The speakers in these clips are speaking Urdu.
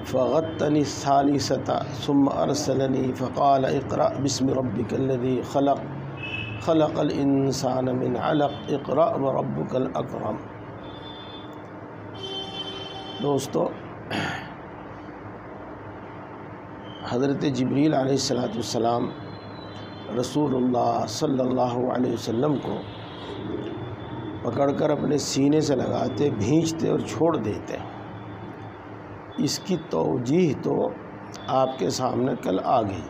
فغطني الثالثة ثم أرسلني فقال اقرأ باسم ربك الذي خلق خلق الإنسان من علق اقرأ وربك الأكرم۔ دوستو، حضرت جبریل علیہ السلام رسول اللہ صلی اللہ علیہ وسلم کو پکڑ کر اپنے سینے سے لگاتے، بھینچتے اور چھوڑ دیتے۔ اس کی توجیہ تو آپ کے سامنے کل آ گئی۔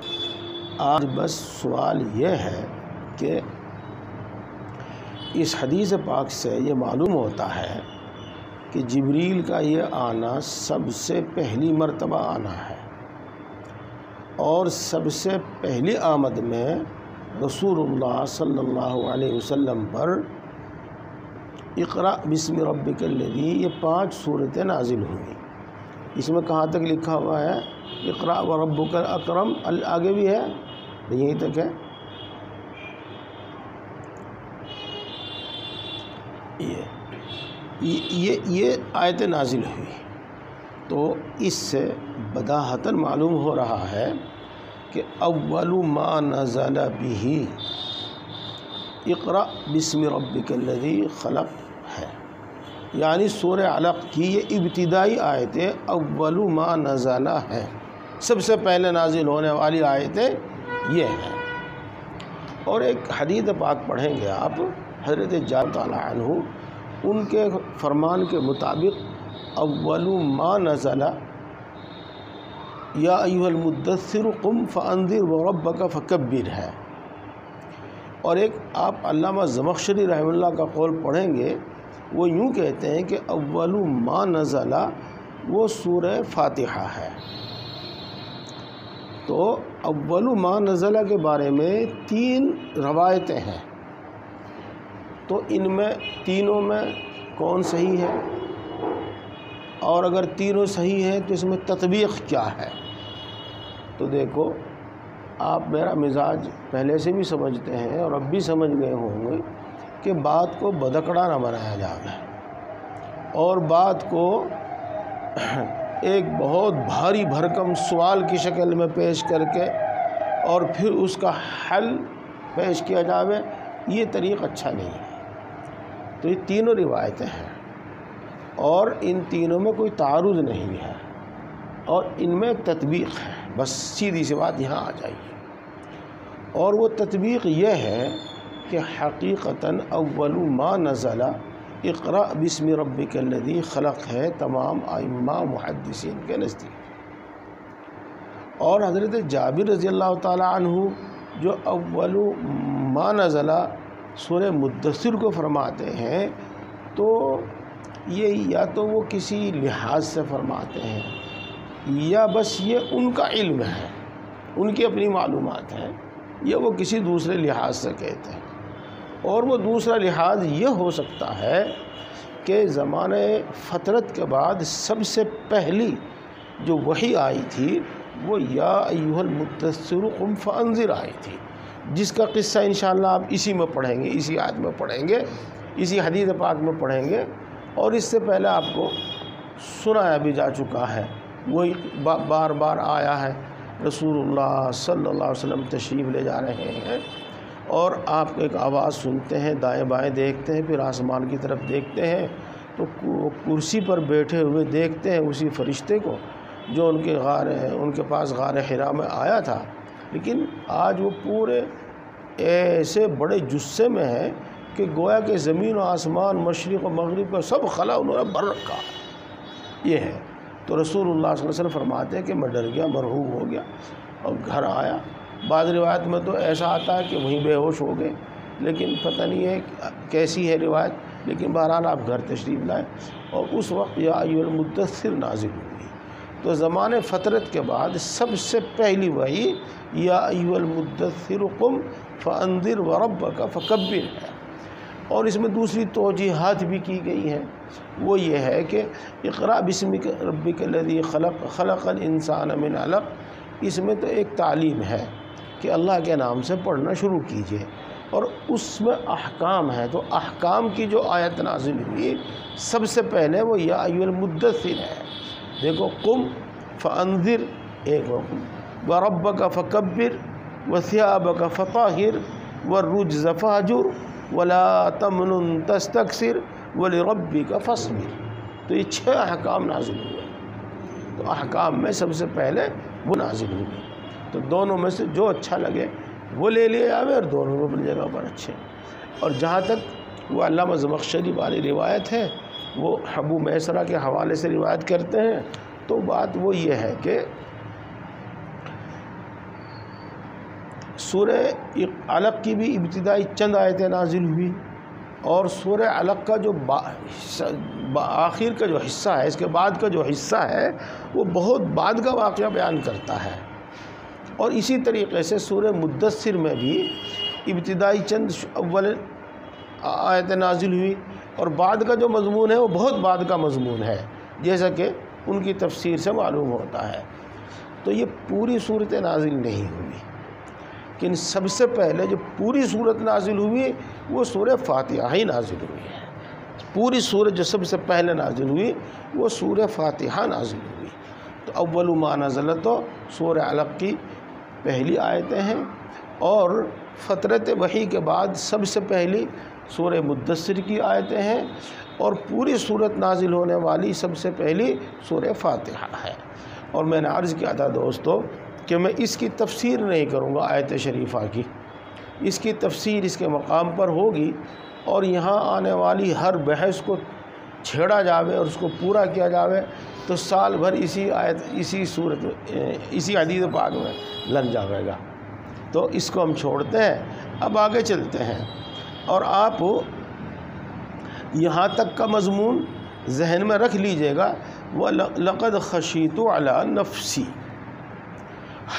آج بس سوال یہ ہے کہ اس حدیث پاک سے یہ معلوم ہوتا ہے کہ جبریل کا یہ آنا سب سے پہلی مرتبہ آنا ہے، اور سب سے پہلی آمد میں رسول اللہ صلی اللہ علیہ وسلم پر اقرأ بسم ربک الذی، یہ 5 صورتیں نازل ہوئیں۔ اس میں کہاں تک لکھا ہوا ہے؟ اقرأ وربک الاکرم، آگے بھی ہے، یہیں تک ہے۔ یہ آیت نازل ہوئی، تو اس سے بداہتاً معلوم ہو رہا ہے کہ اول ما نزل به اقرأ بسم ربک الذی خلق ہے، یعنی سورہ علق کی یہ ابتدائی آیتیں اول ما نزل ہے، سب سے پہلے نازل ہونے والی آیتیں یہ ہیں۔ اور ایک حدیث پاک پڑھیں گے آپ، حضرت جابر تعالیٰ عنہ، ان کے فرمان کے مطابق اول ما نزل یا ایھا المدثر قم فانذر وربک فکبر ہے۔ اور ایک آپ علامہ زمخشری رحمہ اللہ کا قول پڑھیں گے، وہ یوں کہتے ہیں کہ اول ما نزل وہ سورہ فاتحہ ہے۔ تو اول ما نزل کے بارے میں 3 روایتیں ہیں، تو ان میں تینوں میں کون صحیح ہے، اور اگر تینوں صحیح ہیں تو اس میں تطبیق کیا ہے؟ تو دیکھو، آپ میرا مزاج پہلے سے بھی سمجھتے ہیں اور اب بھی سمجھ گئے ہوں گے کہ بات کو بدکڑا نہ بنایا جائے، اور بات کو ایک بہت بھاری بھرکم سوال کی شکل میں پیش کر کے اور پھر اس کا حل پیش کیا جائے، یہ طریق اچھا نہیں ہے۔ تو یہ تینوں روایتیں ہیں، اور ان تینوں میں کوئی تعارض نہیں ہے، اور ان میں تطبیق ہے، بس سیدھی سی بات یہاں آ جائیے۔ اور وہ تطبیق یہ ہے کہ حقیقتاً اول ما نزل اقرأ بسم ربک الذی خلق ہے تمام ائمہ محدثین کے نزدیک۔ اور حضرت جابر رضی اللہ تعالیٰ عنہ جو اول ما نزل سورہ مدثر کو فرماتے ہیں، تو یہ یا تو وہ کسی لحاظ سے فرماتے ہیں، یا بس یہ ان کا علم ہے، ان کی اپنی معلومات ہیں، یا وہ کسی دوسرے لحاظ سے کہتے ہیں۔ اور وہ دوسرا لحاظ یہ ہو سکتا ہے کہ زمانے فترت کے بعد سب سے پہلی جو وحی آئی تھی وہ یا ایھا المدثر قم فانذر آئی تھی، جس کا قصہ انشاءاللہ آپ اسی میں پڑھیں گے، اسی آیت میں پڑھیں گے، اسی حدیث پاک میں پڑھیں گے۔ اور اس سے پہلے آپ کو سنایا بھی جا چکا ہے، وہی بار بار آیا ہے۔ رسول اللہ صلی اللہ علیہ وسلم تشریف لے جا رہے ہیں، اور آپ ایک آواز سنتے ہیں، دائیں بائیں دیکھتے ہیں، پھر آسمان کی طرف دیکھتے ہیں، تو کرسی پر بیٹھے ہوئے دیکھتے ہیں اسی فرشتے کو جو ان کے پاس غار حرا میں آیا تھا، لیکن آج وہ پورے ایسے بڑے جثے میں ہے کہ گویا کہ زمین و آسمان، مشرق و مغرب کا سب خلا انہوں نے بھر رکھا یہ ہے۔ تو رسول اللہ صلی اللہ علیہ وسلم فرماتے ہیں کہ میں ڈر گیا، مرعوب ہو گیا اور گھر آیا۔ بعض روایت میں تو ایسا آتا ہے کہ وہیں بے ہوش ہو گئے، لیکن پتہ نہیں ہے کیسی ہے روایت، لیکن بہرحال آپ گھر تشریف لائے، اور اس وقت یا ایھا المدثر نازل ہوئی۔ تو زمانے فترت کے بعد سب سے پہلی وحی یا ایھا المدثر قم فانذر وربک فکبر ہے۔ اور اس میں دوسری توجیحات بھی کی گئی ہیں، وہ یہ ہے کہ اقرأ بسم ربک الذی خلق خلق الانسان من علق، اس میں تو ایک تعلیم ہے کہ اللہ کے نام سے پڑھنا شروع کیجئے، اور اس میں احکام ہے۔ تو احکام کی جو آیت نازل ہوئی سب سے پہلے وہ یا ایھا المدثر ہے۔ دیکھو قم فانذر ایک وربک فکبر وثیابک فطہر والرجز فہجر ولا تمنن تستکثر ولربک فاصبر۔ تو یہ 6 احکام نازل ہوئے، تو احکام میں سب سے پہلے وہ نازل ہوئے، تو دونوں میں سے جو اچھا لگے وہ لے لیا جاوے، اور دونوں میں اپنی جگہ پر اچھے۔ اور جہاں تک وہ علامہ زمخشری والی روایت ہے، وہ ابو میسرہ کے حوالے سے روایت کرتے ہیں، تو بات وہ یہ ہے کہ سورہ علق کی بھی ابتدائی چند آیتیں نازل ہوئی، اور سورہ علق کا جو آخر کا جو حصہ ہے، اس کے بعد کا جو حصہ ہے، وہ بہت بعد کا واقعہ بیان کرتا ہے۔ اور اسی طریقے سے سورہ مدثر میں بھی ابتدائی چند اول آیتیں نازل ہوئی، اور بعد کا جو مضمون ہے وہ بہت بعد کا مضمون ہے، جیسا کہ ان کی تفسیر سے معلوم ہوتا ہے۔ تو یہ پوری صورت نازل نہیں ہوئی، لیکن سب سے پہلے جو پوری صورت نازل ہوئی وہ سورہ فاتحہ ہی نازل ہوئی ہے۔ پوری صورت جو سب سے پہلے نازل ہوئی وہ سورہ فاتحہ نازل ہوئی۔ تو اول ما نزل تو سورہ علق کی پہلی آیتیں ہیں، اور فترت وحی کے بعد سب سے پہلی سورہ مدثر کی آیتیں ہیں، اور پوری صورت نازل ہونے والی سب سے پہلی سورہ فاتحہ ہے۔ اور میں نے عرض کیا تھا دوستو کہ میں اس کی تفسیر نہیں کروں گا آیت شریفہ کی، اس کی تفسیر اس کے مقام پر ہوگی، اور یہاں آنے والی ہر بحث کو چھیڑا جاوے اور اس کو پورا کیا جاوے تو سال بھر اسی آیت اسی حدیث پاک میں لگ جاوے گا۔ تو اس کو ہم چھوڑتے ہیں، اب آگے چلتے ہیں، اور آپ یہاں تک کا مضمون ذہن میں رکھ لیجئے گا، وَلَقَدْ خَشِيتُ عَلَىٰ نَفْسِي۔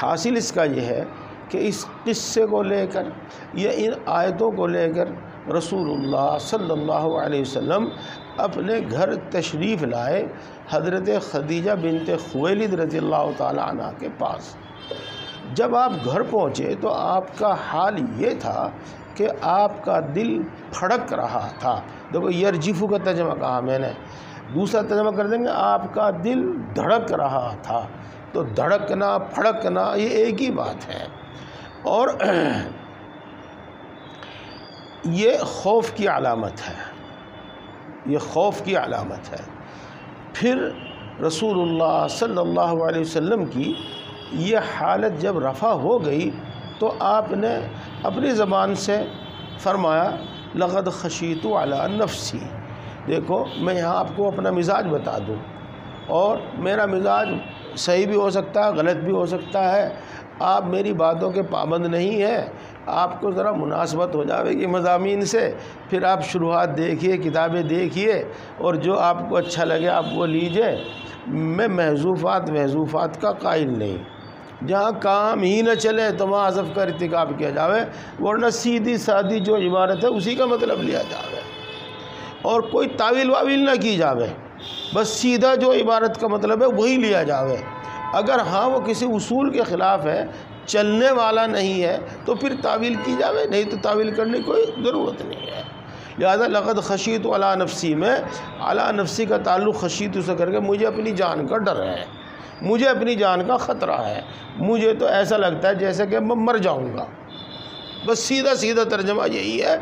حاصل اس کا یہ ہے کہ اس قصے کو لے کر یا ان آیتوں کو لے کر رسول اللہ صلی اللہ علیہ وسلم اپنے گھر تشریف لائے حضرت خدیجہ بنت خویلد رضی اللہ تعالیٰ عنہ کے پاس۔ جب آپ گھر پہنچے تو آپ کا حال یہ تھا کہ آپ کا دل پھڑک رہا تھا۔ دیکھو یرجفو کا ترجمہ کہا میں نے، دوسرا ترجمہ کر دیں گے آپ کا دل دھڑک رہا تھا۔ تو دھڑکنا پھڑکنا یہ ایک ہی بات ہے، اور یہ خوف کی علامت ہے، یہ خوف کی علامت ہے۔ پھر رسول اللہ صلی اللہ علیہ وسلم کی یہ حالت جب رفع ہو گئی تو آپ نے اپنی زبان سے فرمایا لقد خشیت علی نفسی۔ دیکھو میں یہاں آپ کو اپنا مزاج بتا دوں، اور میرا مزاج صحیح بھی ہو سکتا ہے، غلط بھی ہو سکتا ہے، آپ میری باتوں کے پابند نہیں ہیں، آپ کو ذرا مناسبت ہو جاوے گی مضامین سے، پھر آپ شروحات دیکھیے، کتابیں دیکھیے، اور جو آپ کو اچھا لگے آپ وہ لیجئے۔ میں محذوفات کا قائل نہیں، جہاں کام ہی نہ چلے تو وہاں حذف کا ارتکاب کیا جاوے، ورنہ سیدھی سادھی جو عبارت ہے اسی کا مطلب لیا جاوے، اور کوئی تعویل واویل نہ کی جاوے، بس سیدھا جو عبارت کا مطلب ہے وہی لیا جاوے۔ اگر ہاں وہ کسی اصول کے خلاف ہے، چلنے والا نہیں ہے، تو پھر تعویل کی جاوے، نہیں تو تعویل کرنے کی کوئی ضرورت نہیں ہے۔ لہذا لقد خشیت علی نفسی میں علی نفسی کا تعلق خشیت سے کر کے مجھے اپنی جان کا ڈر ہے، مجھے اپنی جان کا خطرہ ہے، مجھے تو ایسا لگتا ہے جیسے کہ میں مر جاؤں گا، بس سیدھا ترجمہ یہی ہے۔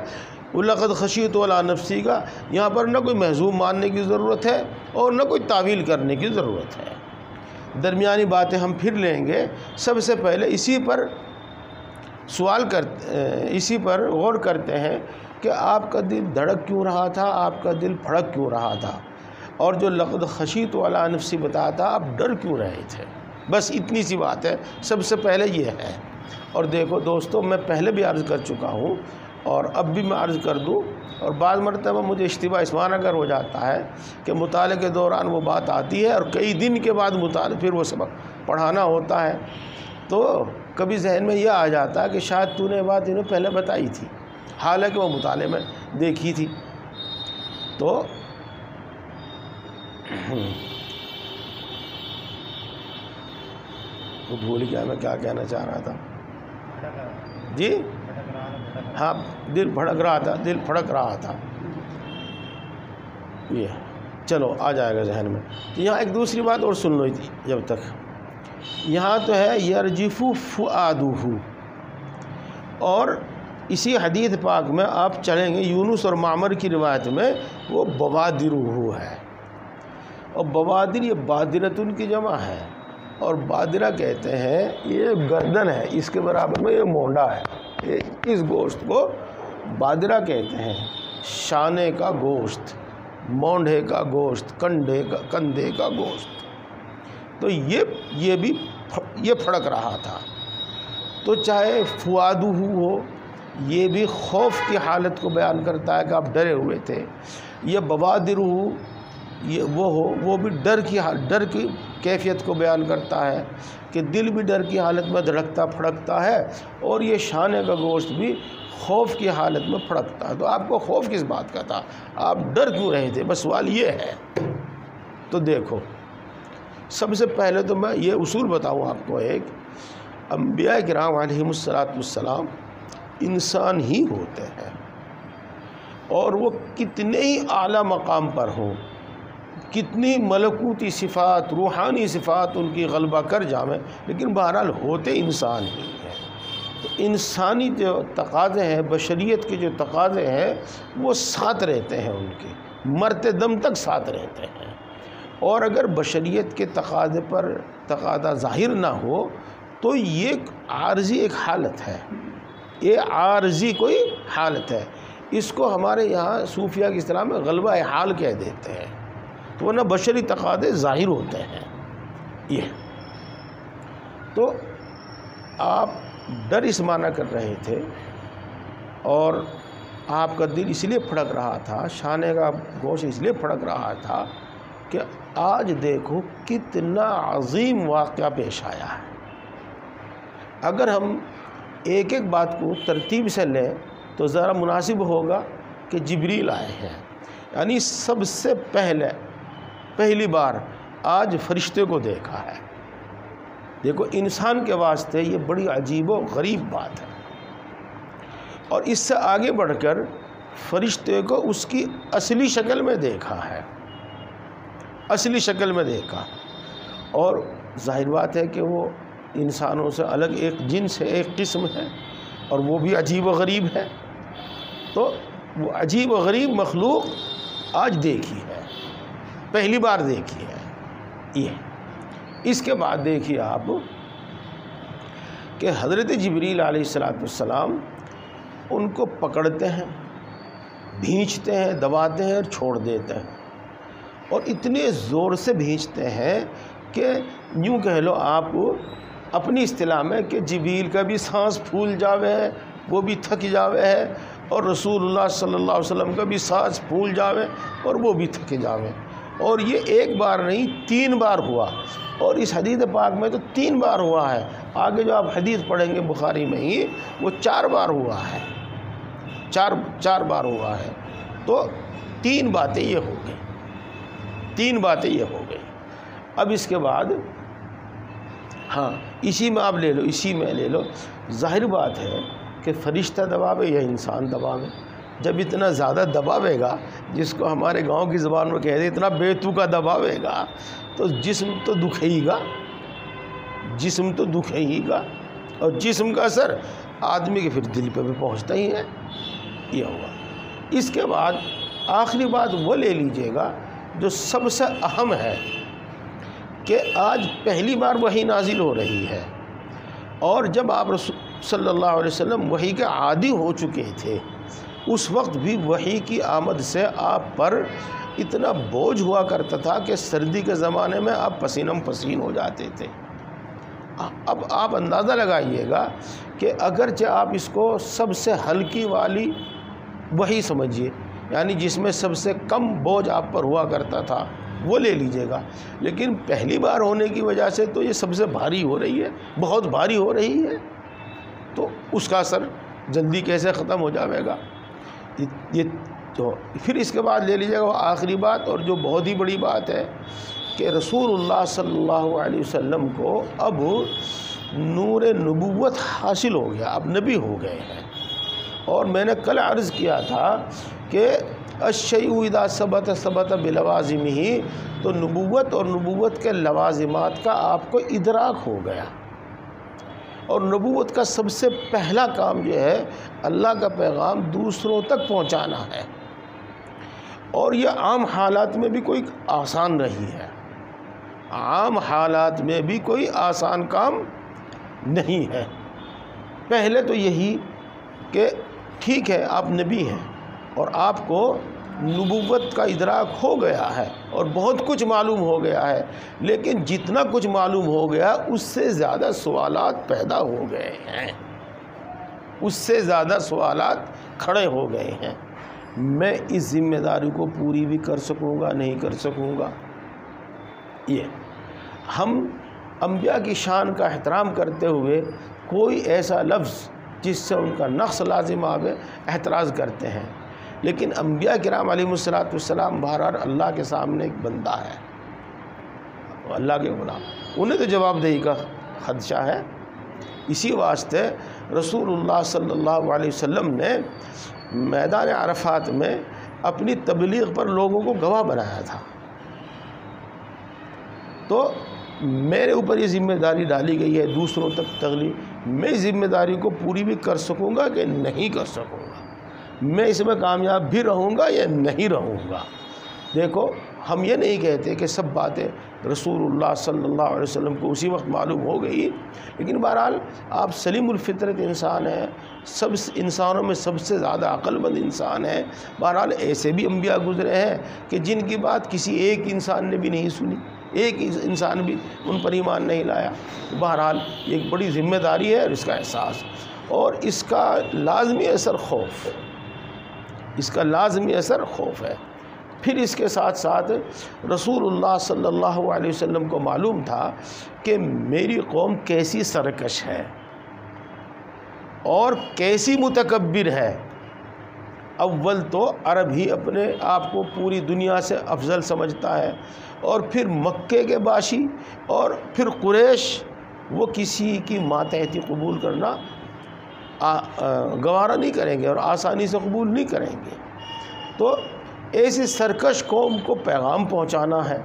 لقد خشیت علی نفسی کا یہاں پر نہ کوئی محذوف ماننے کی ضرورت ہے اور نہ کوئی تعویل کرنے کی ضرورت ہے، درمیانی باتیں ہم پھر لیں گے۔ سب سے پہلے اسی پر غور کرتے ہیں کہ آپ کا دل دھڑک کیوں رہا تھا، آپ کا دل پھڑک کیوں رہا تھا، اور جو لقد خشیت علی نفسی بتایا تھا آپ ڈر کیوں رہے تھے، بس اتنی سی بات ہے، سب سے پہلے یہ ہے۔ اور دیکھو دوستو، میں پہلے بھی عرض کر چکا ہوں اور اب بھی میں عرض کر دوں، اور بعض مرتبہ مجھے اشتباہ اس معنی اگر ہو جاتا ہے کہ مطالعے کے دوران وہ بات آتی ہے اور کئی دن کے بعد پھر وہ سبق پڑھانا ہوتا ہے، تو کبھی ذہن میں یہ آ جاتا ہے کہ شاید تو نے بات انہیں پہلے بتائی تھی، حالانکہ وہ مطالعے میں دیکھی تھی۔ تو وہ بھول گیا میں کیا کہنا چاہ رہا تھا، جی ہاں، دل بھڑک رہا تھا، دل پھڑک رہا تھا، یہ چلو آ جائے گا ذہن میں۔ تو یہاں ایک دوسری بات اور سن لو تھی جب تک، یہاں تو ہے یرجف فؤادہ، اور اسی حدیث پاک میں آپ چلیں گے یونس اور معمر کی روایت میں وہ بوادرہ ہے، اور بوادر یہ بادرتن کی جمع ہے، اور بادرہ کہتے ہیں یہ گردن ہے، اس کے برابر میں یہ مونڈا ہے، اس گوشت کو بادرہ کہتے ہیں، شانے کا گوشت، مونڈے کا گوشت، کندھے کا گوشت۔ تو یہ بھی یہ پھڑک رہا تھا۔ تو چاہے فؤادہ ہو، یہ بھی خوف کی حالت کو بیان کرتا ہے کہ آپ ڈرے ہوئے تھے، یہ بوادر ہو، یہ وہ ہو، وہ بھی ڈر کی کیفیت کو بیان کرتا ہے کہ دل بھی ڈر کی حالت میں دھڑکتا پھڑکتا ہے، اور یہ شانے کا گوشت بھی خوف کی حالت میں پھڑکتا ہے۔ تو آپ کو خوف کس بات کا تھا؟ آپ ڈر کیوں رہے تھے؟ بس سوال یہ ہے۔ تو دیکھو، سب سے پہلے تو میں یہ اصول بتاؤں آپ کو، ایک انبیاء کرام علیہم السلام انسان ہی ہوتے ہیں، اور وہ کتنے ہی اعلیٰ مقام پر ہوں، کتنی ملکوتی صفات، روحانی صفات ان کی غلبہ کر جائیں، لیکن بہرحال ہوتے انسان ہی ہیں۔ تو انسانی جو تقاضے ہیں، بشریت کے جو تقاضے ہیں، وہ ساتھ رہتے ہیں، ان کے مرتے دم تک ساتھ رہتے ہیں۔ اور اگر بشریت کے تقاضے پر تقاضا ظاہر نہ ہو تو یہ عارضی ایک حالت ہے، یہ عارضی کوئی حالت ہے، اس کو ہمارے یہاں صوفیہ کی اصطلاح میں غلبہ حال کہہ دیتے ہیں۔ تو ورنہ بشری تقاضے ظاہر ہوتے ہیں۔ یہ تو آپ ڈر اس معنی کر رہے تھے، اور آپ کا دل اس لیے پھڑک رہا تھا، شانے کا گوشت اس لیے پھڑک رہا تھا کہ آج دیکھو کتنا عظیم واقعہ پیش آیا ہے۔ اگر ہم ایک ایک بات کو ترتیب سے لیں تو ذرا مناسب ہوگا کہ جبریل آئے ہیں، یعنی سب سے پہلی بار آج فرشتے کو دیکھا ہے۔ دیکھو، انسان کے واسطے یہ بڑی عجیب و غریب بات ہے، اور اس سے آگے بڑھ کر فرشتے کو اس کی اصلی شکل میں دیکھا ہے، اصلی شکل میں دیکھا، اور ظاہر بات ہے کہ وہ انسانوں سے الگ ایک جنس ہے، ایک قسم ہے، اور وہ بھی عجیب و غریب ہے۔ تو وہ عجیب و غریب مخلوق آج دیکھی ہے، پہلی بار دیکھی ہے یہ۔ اس کے بعد دیکھیے آپ کہ حضرت جبریل علیہ السلام ان کو پکڑتے ہیں، بھینچتے ہیں، دباتے ہیں اور چھوڑ دیتے ہیں، اور اتنے زور سے بھینچتے ہیں کہ یوں کہہ لو آپ اپنی اصطلاح میں کہ جبریل کا بھی سانس پھول جاوے ہے، وہ بھی تھک جاوے ہے، اور رسول اللہ صلی اللہ علیہ وسلم کا بھی سانس پھول جاوے اور وہ بھی تھک جاوے۔ اور یہ ایک بار نہیں، 3 بار ہوا، اور اس حدیث پاک میں تو 3 بار ہوا ہے۔ آگے جو آپ حدیث پڑھیں گے بخاری میں ہی، وہ 4 بار ہوا ہے، 4 بار ہوا ہے۔ تو 3 باتیں یہ ہو گئی، 3 باتیں یہ ہو گئی۔ اب اس کے بعد ہاں، اسی میں آپ لے لو، اسی میں لے لو، ظاہر بات ہے کہ فرشتہ دباوے یا انسان دباوے، جب اتنا زیادہ دباوے گا، جس کو ہمارے گاؤں کی زبان میں کہتے ہیں اتنا بے توکا دباوے گا، تو جسم تو دکھے گا، جسم تو دکھے ہی گا، اور جسم کا اثر آدمی کے پھر دل پہ بھی پہنچتا ہی ہے۔ یہ ہوا۔ اس کے بعد آخری بات وہ لے لیجئے گا جو سب سے اہم ہے، کہ آج پہلی بار وحی نازل ہو رہی ہے، اور جب آپ رسول صلی اللہ علیہ وسلم وحی کے عادی ہو چکے تھے، اس وقت بھی وحی کی آمد سے آپ پر اتنا بوجھ ہوا کرتا تھا کہ سردی کے زمانے میں آپ پسینم پسین ہو جاتے تھے۔ اب آپ اندازہ لگائیے گا کہ اگرچہ آپ اس کو سب سے ہلکی والی وحی سمجھیے، یعنی جس میں سب سے کم بوجھ آپ پر ہوا کرتا تھا، وہ لے لیجئے گا، لیکن پہلی بار ہونے کی وجہ سے تو یہ سب سے بھاری ہو رہی ہے، بہت بھاری ہو رہی ہے، تو اس کا اثر جلدی کیسے ختم ہو جائے گا۔ یہ تو پھر اس کے بعد لے لیجئے گا وہ آخری بات، اور جو بہت ہی بڑی بات ہے کہ رسول اللہ صلی اللہ علیہ وسلم کو اب نور نبوت حاصل ہو گیا، اب نبی ہو گئے ہیں۔ اور میں نے کل عرض کیا تھا کہ الشیء اذا ثبت ثبت بلوازمہ، تو نبوت اور نبوت کے لوازمات کا آپ کو ادراک ہو گیا۔ اور نبوت کا سب سے پہلا کام جو ہے اللہ کا پیغام دوسروں تک پہنچانا ہے، اور یہ عام حالات میں بھی کوئی آسان نہیں ہے، عام حالات میں بھی کوئی آسان کام نہیں ہے۔ پہلے تو یہی کہ ٹھیک ہے آپ نبی ہیں اور آپ کو نبوت کا ادراک ہو گیا ہے اور بہت کچھ معلوم ہو گیا ہے، لیکن جتنا کچھ معلوم ہو گیا اس سے زیادہ سوالات پیدا ہو گئے ہیں، اس سے زیادہ سوالات کھڑے ہو گئے ہیں۔ میں اس ذمہ داری کو پوری بھی کر سکوں گا نہیں کر سکوں گا؟ یہ ہم انبیاء کی شان کا احترام کرتے ہوئے کوئی ایسا لفظ جس سے ان کا نقص لازم آوے اعتراض کرتے ہیں، لیکن انبیاء کرام علیہ السلام بہرحال اللہ کے سامنے ایک بندہ ہے، اللہ کے غلام، انہیں تو جواب دہی کا خدشہ ہے۔ اسی واسطے رسول اللہ صلی اللہ علیہ وسلم نے میدان عرفات میں اپنی تبلیغ پر لوگوں کو گواہ بنایا تھا۔ تو میرے اوپر یہ ذمہ داری ڈالی گئی ہے دوسروں تک تبلیغ، میں اس ذمہ داری کو پوری بھی کر سکوں گا کہ نہیں کر سکوں گا، میں اس میں کامیاب بھی رہوں گا یا نہیں رہوں گا۔ دیکھو ہم یہ نہیں کہتے کہ سب باتیں رسول اللہ صلی اللہ علیہ وسلم کو اسی وقت معلوم ہو گئی، لیکن بہرحال آپ سلیم الفطرت انسان ہیں، سب انسانوں میں سب سے زیادہ عقل مند انسان ہیں۔ بہرحال ایسے بھی انبیاء گزرے ہیں کہ جن کی بات کسی ایک انسان نے بھی نہیں سنی، ایک انسان بھی ان پر ایمان نہیں لایا۔ بہرحال ایک بڑی ذمہ داری ہے اور اس کا احساس، اور اس کا لازمی اثر خوف، اس کا لازمی اثر خوف ہے۔ پھر اس کے ساتھ ساتھ رسول اللہ صلی اللہ علیہ وسلم کو معلوم تھا کہ میری قوم کیسی سرکش ہے اور کیسی متکبر ہے۔ اول تو عرب ہی اپنے آپ کو پوری دنیا سے افضل سمجھتا ہے، اور پھر مکے کے باشی اور پھر قریش، وہ کسی کی ماتحتی قبول کرنا گوارا نہیں کریں گے اور آسانی سے قبول نہیں کریں گے۔ تو ایسی سرکش قوم کو پیغام پہنچانا ہے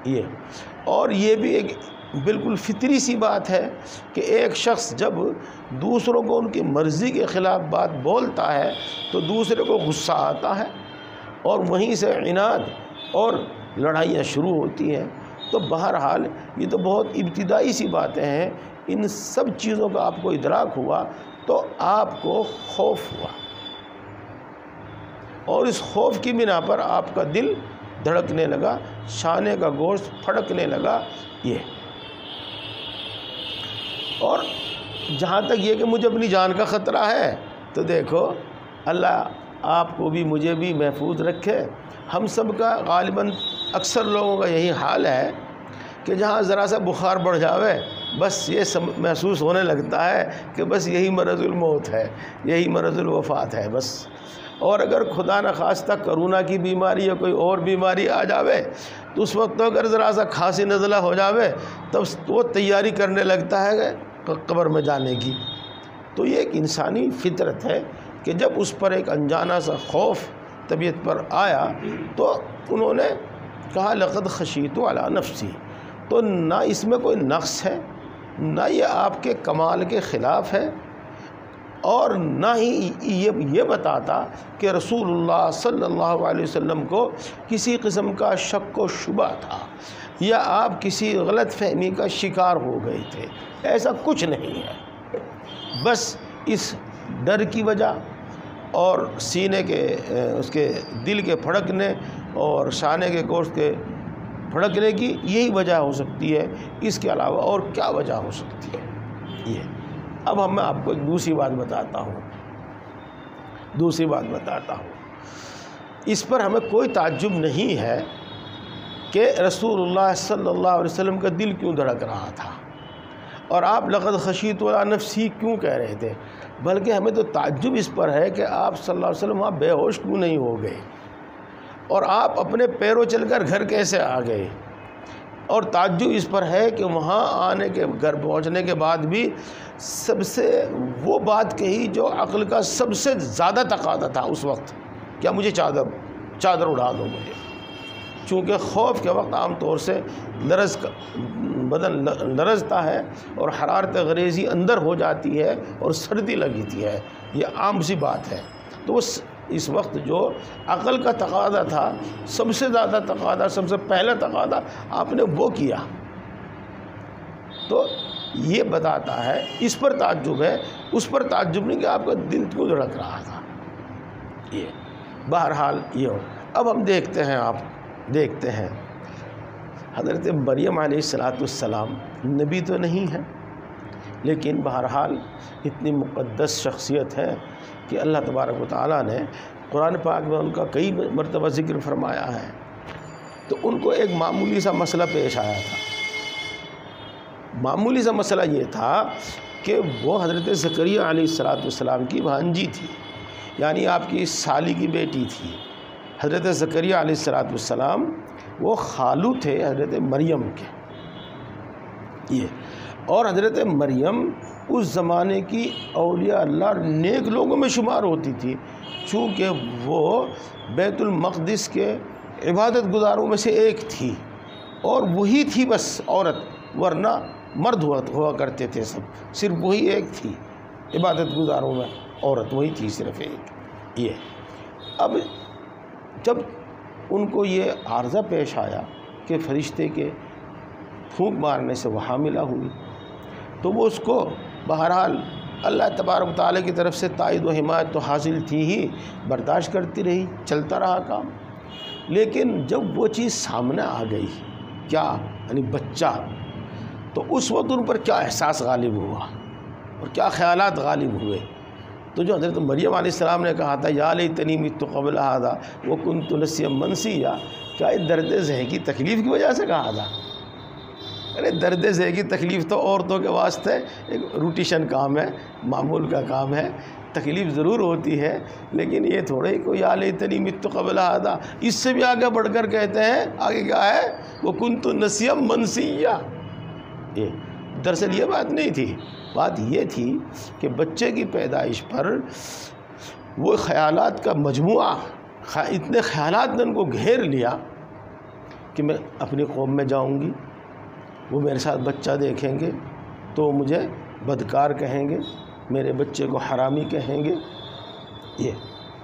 یہ، اور یہ بھی ایک بالکل فطری سی بات ہے کہ ایک شخص جب دوسروں کو ان کی مرضی کے خلاف بات بولتا ہے تو دوسرے کو غصہ آتا ہے، اور وہیں سے عناد اور لڑائیاں شروع ہوتی ہیں۔ تو بہرحال یہ تو بہت ابتدائی سی باتیں ہیں، ان سب چیزوں کا آپ کو ادراک ہوا تو آپ کو خوف ہوا، اور اس خوف کی بنا پر آپ کا دل دھڑکنے لگا، شانے کا گوشت پھڑکنے لگا۔ یہ اور جہاں تک یہ کہ مجھے اپنی جان کا خطرہ ہے تو دیکھو اللہ آپ کو بھی مجھے بھی محفوظ رکھے۔ ہم سب کا غالباً اکثر لوگوں کا یہی حال ہے کہ جہاں ذرا سا بخار بڑھ جاوے بس یہ محسوس ہونے لگتا ہے کہ بس یہی مرض الموت ہے، یہی مرض الوفات ہے بس۔ اور اگر خدا نخواستہ کرونا کی بیماری یا کوئی اور بیماری آ جاوے تو اس وقت تو اگر ذرا سا کھانسی نزلہ ہو جاوے تب وہ تیاری کرنے لگتا ہے قبر میں جانے کی۔ تو یہ ایک انسانی فطرت ہے کہ جب اس پر ایک انجانا سا خوف طبیعت پر آیا تو انہوں نے کہا لقد خشیت علی نفسی۔ تو نہ اس میں کوئی نقص ہے، نہ یہ آپ کے کمال کے خلاف ہے، اور نہ ہی یہ بتاتا کہ رسول اللہ صلی اللہ علیہ وسلم کو کسی قسم کا شک و شبہ تھا یا آپ کسی غلط فہمی کا شکار ہو گئے تھے، ایسا کچھ نہیں ہے۔ بس اس ڈر کی وجہ اور سینے کے اس کے دل کے پھڑکنے اور شانے کے گوشت کے پھڑکنے کی یہی وجہ ہو سکتی ہے، اس کے علاوہ اور کیا وجہ ہو سکتی ہے یہ۔ اب میں آپ کو ایک دوسری بات بتاتا ہوں، اس پر ہمیں کوئی تعجب نہیں ہے کہ رسول اللہ صلی اللہ علیہ وسلم کا دل کیوں دھڑک رہا تھا اور آپ لقد خشیت علی نفسی کیوں کہہ رہے تھے، بلکہ ہمیں تو تعجب اس پر ہے کہ آپ صلی اللہ علیہ وسلم وہاں بے ہوش کیوں نہیں ہو گئے، اور آپ اپنے پیروں چل کر گھر کیسے آ گئے، اور تعجب اس پر ہے کہ وہاں آنے کے گھر پہنچنے کے بعد بھی سب سے وہ بات کہی جو عقل کا سب سے زیادہ تقاضا تھا اس وقت، کیا مجھے چادر چادر اڑا دو مجھے، چونکہ خوف کے وقت عام طور سے بدن لرزتا ہے اور حرارت غریزی اندر ہو جاتی ہے اور سردی لگتی ہے، یہ عام سی بات ہے۔ تو اس وقت جو عقل کا تقاضا تھا، سب سے زیادہ تقاضا، سب سے پہلا تقاضا آپ نے وہ کیا۔ تو یہ بتاتا ہے، اس پر تعجب ہے، اس پر تعجب نہیں کہ آپ کا دل کیوں دھڑک رہا تھا۔ یہ بہرحال یہ ہو۔ اب ہم دیکھتے ہیں حضرت مریم علیہ السلام نبی تو نہیں ہے، لیکن بہرحال اتنی مقدس شخصیت ہے کہ اللہ تبارک و تعالیٰ نے قرآن پاک میں ان کا کئی مرتبہ ذکر فرمایا ہے۔ تو ان کو ایک معمولی سا مسئلہ پیش آیا تھا۔ معمولی سا مسئلہ یہ تھا کہ وہ حضرت زکریہ علیہ السلام کی بھانجی تھی، یعنی آپ کی سالی کی بیٹی تھی۔ حضرت زکریہ علیہ السلام وہ خالو تھے حضرت مریم کے، یہ اور حضرت مریم اس زمانے کی اولیاء اللہ اور نیک لوگوں میں شمار ہوتی تھی، چونکہ وہ بیت المقدس کے عبادت گزاروں میں سے ایک تھی، اور وہی تھی بس عورت، ورنہ مرد ہوا کرتے تھے سب، صرف وہی ایک تھی عبادت گزاروں میں عورت، وہی تھی صرف ایک۔ یہ اب جب ان کو یہ عارضہ پیش آیا کہ فرشتے کے پھونک مارنے سے وہ حاملہ ہوئی، تو وہ اس کو بہرحال اللہ تبارک و تعالیٰ کی طرف سے تائید و حمایت تو حاصل تھی ہی، برداشت کرتی رہی، چلتا رہا کام۔ لیکن جب وہ چیز سامنے آ گئی، کیا یعنی بچہ، تو اس وقت ان پر کیا احساس غالب ہوا اور کیا خیالات غالب ہوئے۔ تو جو حضرت مریم علیہ السلام نے کہا تھا یا لیتنی مت قبل ھذا وکنت نسیا منسیا، کیا یہ درد ذہ کی تکلیف کی وجہ سے کہا تھا؟ ارے درد ذہ کی تکلیف تو عورتوں کے واسطے ایک روٹیشن کام ہے، معمول کا کام ہے، تکلیف ضرور ہوتی ہے، لیکن یہ تھوڑے ہی کوئی یا لیتنی مت قبل ھذا، اس سے بھی آگے بڑھ کر کہتے ہیں، آگے کیا ہے، وکنت نسیا منسیا۔ یہ دراصل یہ بات نہیں تھی، بات یہ تھی کہ بچے کی پیدائش پر وہ خیالات کا مجموعہ، اتنے خیالات نے ان کو گھیر لیا کہ میں اپنی قوم میں جاؤں گی، وہ میرے ساتھ بچہ دیکھیں گے تو مجھے بدکار کہیں گے، میرے بچے کو حرامی کہیں گے، یہ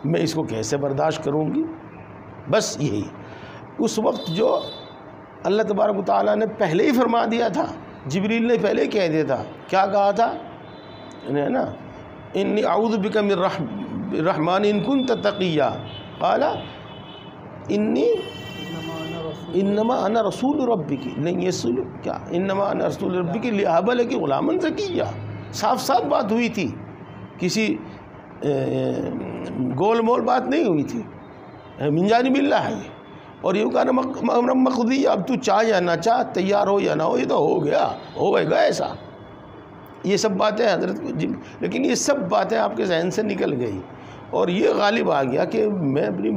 میں اس کو کیسے برداشت کروں گی۔ بس یہی اس وقت جو اللہ تبارک و تعالیٰ نے پہلے ہی فرما دیا تھا، جبریل نے پہلے کہہ دیا تھا، کیا کہا تھا نا، انی اعوذ بک من الرحمن ان کنت تقیا، قال انما انا رسول ربک، نہیں یہ کیا، انما انا رسول ربک لأہب لک غلاما زکیا، صاف صاف بات ہوئی تھی، کسی گول مول بات نہیں ہوئی تھی، من جانب اللہ ہے یہ، اور یہ کہا امرا مقضیہ، اب تو چاہ یا نہ چاہ، تیار ہو یا نہ ہو، یہ تو ہو گیا، ہو گئے گا ایسا۔ یہ سب باتیں حضرت لیکن یہ سب باتیں آپ کے ذہن سے نکل گئی، اور یہ غالب آ گیا کہ میں اپنی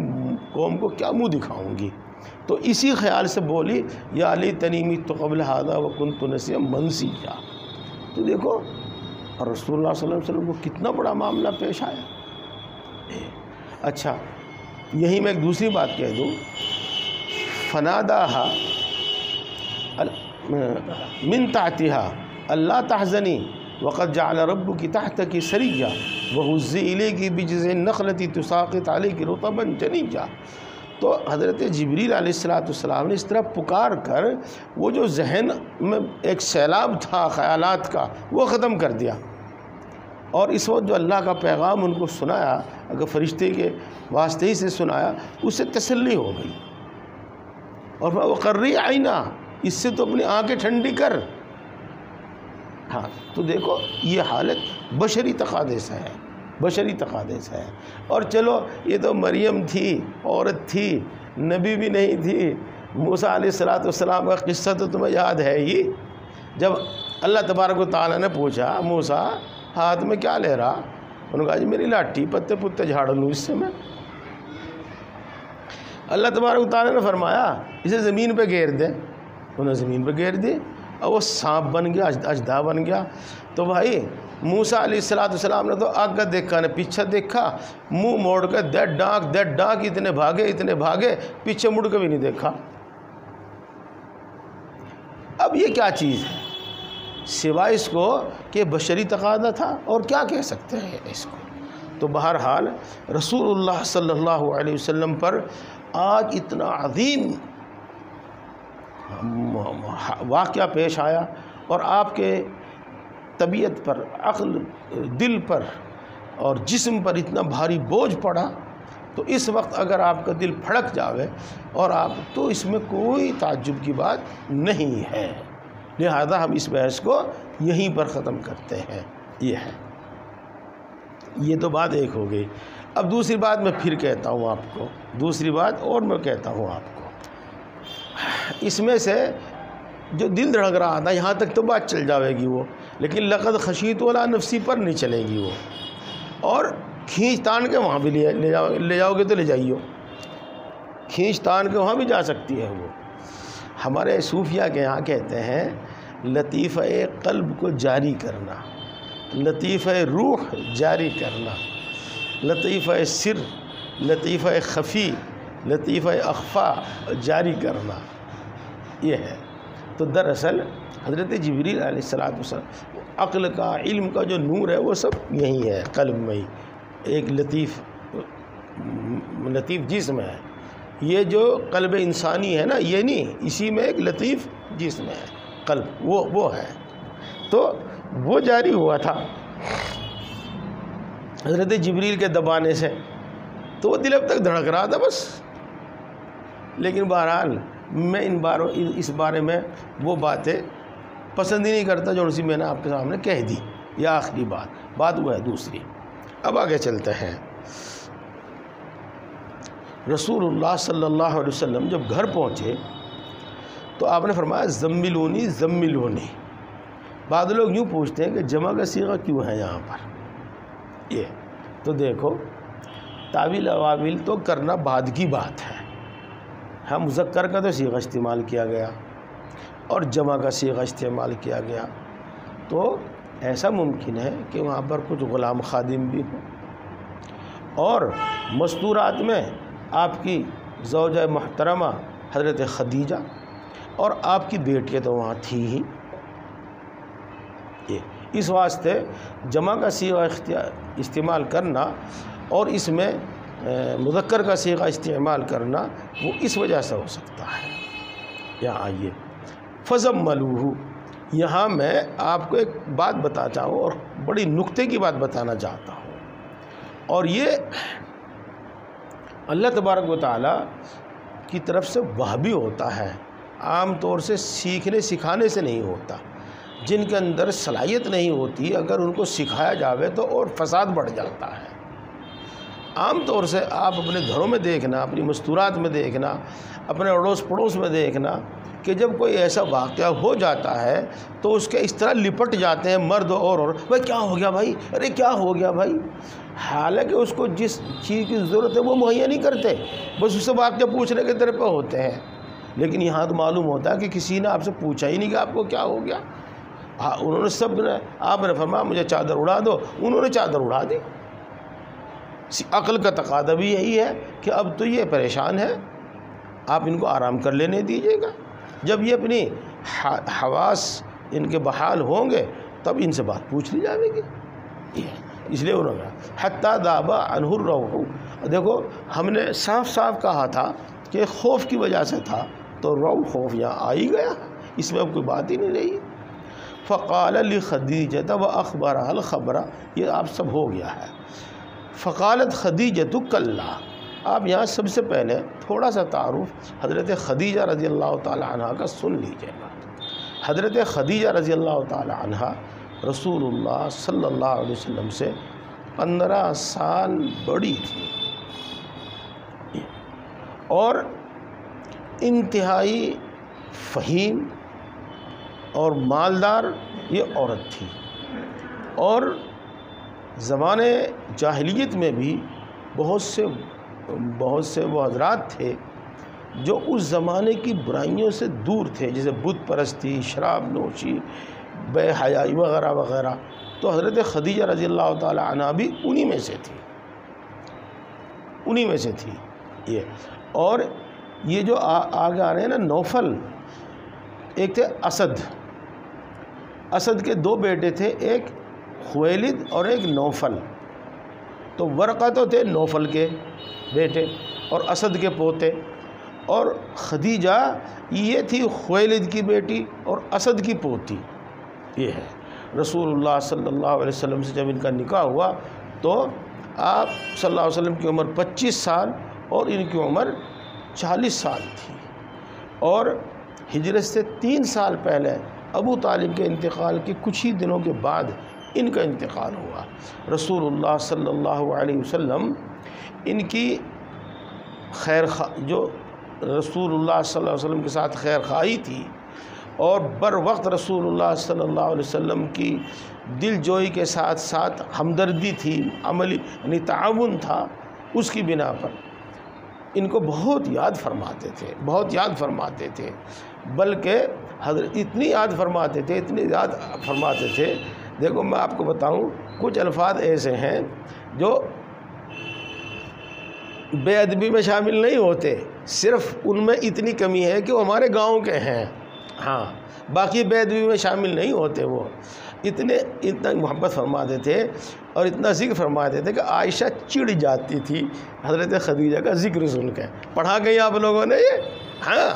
قوم کو کیا منہ دکھاؤں گی، تو اسی خیال سے بولی یا لیتنی مت قبل ھذا وکنت نسیا منسیا۔ تو دیکھو رسول اللہ صلی اللہ علیہ وسلم کو کتنا بڑا معاملہ پیش آیا۔ اچھا یہیں میں ایک دوسری بات کہہ دوں، فناداہا من تحتہا اللہ تحزنی وقد جعل ربک تحتک سریا وہزی الیک بجذع النخلۃ تساقط علیک رطبا جنیا۔ تو حضرت جبریل علیہ السلام نے اس طرح پکار کر وہ جو ذہن میں ایک سیلاب تھا خیالات کا، وہ ختم کر دیا، اور اس وقت جو اللہ کا پیغام ان کو سنایا، اگر فرشتے کے واسطے ہی سے سنایا، اس سے تسلی ہو گئی، اور وقرری عینا، اس سے تو اپنی آنکھیں ٹھنڈی کر۔ ہاں تو دیکھو یہ حالت بشری تقاضے سے ہے، بشری تقاضے سے ہے۔ اور چلو یہ تو مریم تھی، عورت تھی، نبی بھی نہیں تھی۔ موسیٰ علیہ السلام کا قصہ تو تمہیں یاد ہے ہی، جب اللہ تبارک و تعالیٰ نے پوچھا موسیٰ ہاتھ میں کیا لے رہا، انہوں نے کہا جی میری لاٹھی، پتے پتے جھاڑ لوں اس سے میں۔ اللہ تبارک و تعالیٰ نے فرمایا اسے زمین پہ گھیر دے، انہوں نے زمین پہ گھیر دی، اور وہ سانپ بن گیا، اژدہا بن گیا۔ تو بھائی موسیٰ علیہ السلام نے تو آگے دیکھا نے پیچھے دیکھا، منہ موڑ کے دیٹ ڈانک اتنے بھاگے پیچھے مڑ کے بھی نہیں دیکھا۔ اب یہ کیا چیز ہے سوائے اس کو کہ بشری تقاضا تھا، اور کیا کہہ سکتے ہیں اس کو؟ تو بہرحال رسول اللہ صلی اللہ علیہ وسلم پر آج اتنا عظیم واقعہ پیش آیا اور آپ کے طبیعت پر، عقل، دل پر اور جسم پر اتنا بھاری بوجھ پڑا، تو اس وقت اگر آپ کا دل پھڑک جاوے اور آپ تو اس میں کوئی تعجب کی بات نہیں ہے۔ لہذا ہم اس بحث کو یہیں پر ختم کرتے ہیں۔ یہ ہے، یہ تو بات ایک ہو گئی۔ اب دوسری بات میں پھر کہتا ہوں آپ کو، دوسری بات اور میں کہتا ہوں آپ کو، اس میں سے جو دل دھڑک رہا تھا یہاں تک تو بات چل جاوے گی وہ، لیکن لقد خشیت علی نفسی پر نہیں چلے گی وہ، اور کھینچ تان کے وہاں بھی لے جاؤ گے تو لے جائیو، کھینچ تان کے وہاں بھی جا سکتی ہے وہ۔ ہمارے صوفیہ کے یہاں کہتے ہیں لطیفہ قلب کو جاری کرنا، لطیفہ روح جاری کرنا، لطیفہ سر، لطیفہ خفی، لطیفہ اخفا جاری کرنا، یہ ہے۔ تو دراصل حضرت جبریل علیہ السلام عقل کا، علم کا جو نور ہے وہ سب یہی ہے قلب میں ہی، ایک لطیف جسم ہے۔ یہ جو قلب انسانی ہے نا، یہ نہیں، اسی میں ایک لطیف جسم ہے قلب، وہ ہے۔ تو وہ جاری ہوا تھا حضرت جبریل کے دبانے سے، تو وہ دل اب تک دھڑک رہا تھا بس۔ لیکن بہرحال میں اس بارے میں وہ باتیں پسند ہی نہیں کرتا جو اسی میں نے آپ کے سامنے کہہ دی۔ یہ آخری بات وہ ہے دوسری۔ اب آگے چلتے ہیں۔ رسول اللہ صلی اللہ علیہ وسلم جب گھر پہنچے تو آپ نے فرمایا زملونی زملونی۔ بعض لوگ یوں پوچھتے ہیں کہ جمع کا صیغہ کیوں ہے یہاں پر؟ یہ تو دیکھو، تعویل اواویل تو کرنا بعد کی بات ہے۔ ہاں، مذکر کا تو صیغہ استعمال کیا گیا اور جمع کا صیغہ استعمال کیا گیا، تو ایسا ممکن ہے کہ وہاں پر کچھ غلام خادم بھی ہوں، اور مستورات میں آپ کی زوجہ محترمہ حضرت خدیجہ اور آپ کی بیٹیاں تو وہاں تھی ہی۔ اس واسطے جمع کا صیغہ استعمال کرنا اور اس میں مذکر کا صیغہ استعمال کرنا وہ اس وجہ سے ہو سکتا ہے۔ یہاں آئیے، فَزَمَّلُوهُ، یہاں میں آپ کو ایک بات بتاتا ہوں اور بڑی نکتے کی بات بتانا چاہتا ہوں، اور یہ اللہ تبارک و تعالیٰ کی طرف سے وہبی ہوتا ہے، عام طور سے سیکھنے سکھانے سے نہیں ہوتا۔ جن کے اندر صلاحیت نہیں ہوتی اگر ان کو سکھایا جاوے تو اور فساد بڑھ جاتا ہے۔ عام طور سے آپ اپنے گھروں میں دیکھنا، اپنی مستورات میں دیکھنا، اپنے اڑوس پڑوس میں دیکھنا کہ جب کوئی ایسا واقعہ ہو جاتا ہے تو اس کے اس طرح لپٹ جاتے ہیں مرد اور بھائی کیا ہو گیا بھائی، ارے کیا ہو گیا بھائی، حالانکہ اس کو جس چیز کی ضرورت ہے وہ مہیا نہیں کرتے، بس اس سے واقعہ پوچھنے کے طرف پہ ہوتے ہیں۔ لیکن یہاں تو معلوم ہوتا ہے کہ کسی نے آپ سے پوچھا ہی نہیں کہ آپ کو کیا ہو گیا۔ ہاں، انہوں نے سب نے، آپ نے فرمایا مجھے چادر اڑا دو، انہوں نے چادر اڑا دی۔ عقل کا تقاضا بھی یہی ہے کہ اب تو یہ پریشان ہے، آپ ان کو آرام کر لینے دیجیے گا۔ جب یہ اپنی حواس ان کے بحال ہوں گے تب ان سے بات پوچھ لی جائے گی۔ اس لیے انہوں نے حتیٰ ذاب عنہ الروع، دیکھو ہم نے صاف صاف کہا تھا کہ خوف کی وجہ سے تھا، تو روع خوف یہاں آ ہی گیا، اس میں اب کوئی بات ہی نہیں رہی۔ فقال لخدیجۃ واخبرها الخبر، یہ آپ سب ہو گیا ہے۔ فقالت خدیجۃ کلا، آپ یہاں سب سے پہلے تھوڑا سا تعارف حضرت خدیجہ رضی اللہ تعالی عنہ کا سن لیجیے گا۔ حضرت خدیجہ رضی اللہ تعالی عنہ رسول اللہ صلی اللہ علیہ وسلم سے 15 سال بڑی تھی اور انتہائی فہیم اور مالدار یہ عورت تھی، اور زمانے جاہلیت میں بھی بہت سے وہ حضرات تھے جو اس زمانے کی برائیوں سے دور تھے، جیسے بت پرستی، شراب نوشی، بے حیائی وغیرہ وغیرہ، تو حضرت خدیجہ رضی اللہ تعالی عنہ بھی انہی میں سے تھی، انہی میں سے تھی یہ۔ اور یہ جو آگے آ رہے ہیں نا نوفل، ایک تھے اسد، اسد کے دو بیٹے تھے، ایک خویلد اور ایک نوفل۔ تو ورقہ تو تھے نوفل کے بیٹے اور اسد کے پوتے، اور خدیجہ یہ تھی خویلد کی بیٹی اور اسد کی پوتی۔ یہ ہے رسول اللہ صلی اللہ علیہ وسلم سے جب ان کا نکاح ہوا تو آپ صلی اللہ علیہ وسلم کی عمر 25 سال اور ان کی عمر 40 سال تھی، اور ہجرت سے 3 سال پہلے ابو طالب کے انتقال کے کچھ ہی دنوں کے بعد ان کا انتقال ہوا۔ رسول اللہ صلی اللہ علیہ وسلم ان کی جو رسول اللہ صلی اللہ علیہ وسلم کے ساتھ خیر خواہی تھی اور بر وقت رسول اللہ صلی اللہ علیہ وسلم کی دل جوئی کے ساتھ ساتھ ہمدردی تھی، عملی یعنی تعاون تھا، اس کی بنا پر ان کو بہت یاد فرماتے تھے، بہت یاد فرماتے تھے، بلکہ حضرت اتنی یاد فرماتے تھے، اتنی یاد فرماتے تھے۔ دیکھو میں آپ کو بتاؤں، کچھ الفاظ ایسے ہیں جو بے ادبی میں شامل نہیں ہوتے، صرف ان میں اتنی کمی ہے کہ وہ ہمارے گاؤں کے ہیں، ہاں باقی بے ادبی میں شامل نہیں ہوتے۔ وہ اتنا محبت فرماتے تھے اور اتنا ذکر فرماتے تھے کہ عائشہ چڑ جاتی تھی حضرت خدیجہ کا ذکر سن کے۔ پڑھا گئی آپ لوگوں نے یہ؟ ہاں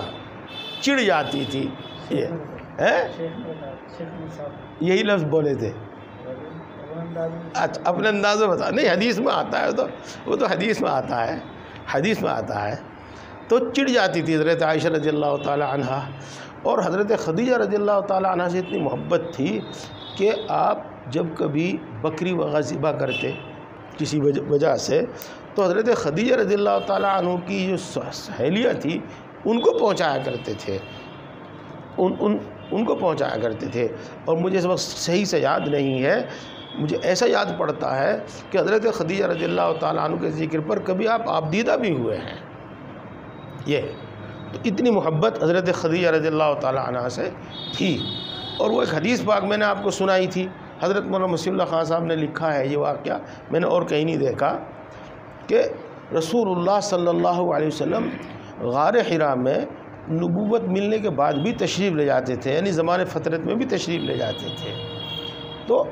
چڑ جاتی تھی، یہی لفظ بولے تھے۔ اچھا اپنے انداز میں بتا، نہیں حدیث میں آتا ہے، وہ تو حدیث میں آتا ہے، حدیث میں آتا ہے۔ تو چڑ جاتی تھی حضرت عائشہ رضی اللہ تعالی عنہ، اور حضرت خدیجہ رضی اللہ تعالی عنہ سے اتنی محبت تھی کہ آپ جب کبھی بکری وغیرہ ذبح کرتے کسی وجہ سے تو حضرت خدیجہ رضی اللہ تعالی عنہ کی جو سہیلیاں تھی ان کو پہنچایا کرتے تھے، ان کو پہنچایا کرتے تھے۔ اور مجھے اس وقت صحیح سے یاد نہیں ہے، مجھے ایسا یاد پڑتا ہے کہ حضرت خدیجہ رضی اللہ تعالیٰ عنہ کے ذکر پر کبھی آپ آبدیدہ بھی ہوئے ہیں۔ یہ تو اتنی محبت حضرت خدیجہ رضی اللہ تعالیٰ عنہ سے تھی۔ اور وہ ایک حدیث پاک میں نے آپ کو سنائی تھی، حضرت مولانا مسیح اللہ خان صاحب نے لکھا ہے یہ واقعہ، میں نے اور کہیں نہیں دیکھا، کہ رسول اللہ صلی اللہ علیہ وسلم غار حرا میں نبوت ملنے کے بعد بھی تشریف لے جاتے تھے، یعنی زمان فترت میں بھی تشریف لے جاتے تھے۔ تو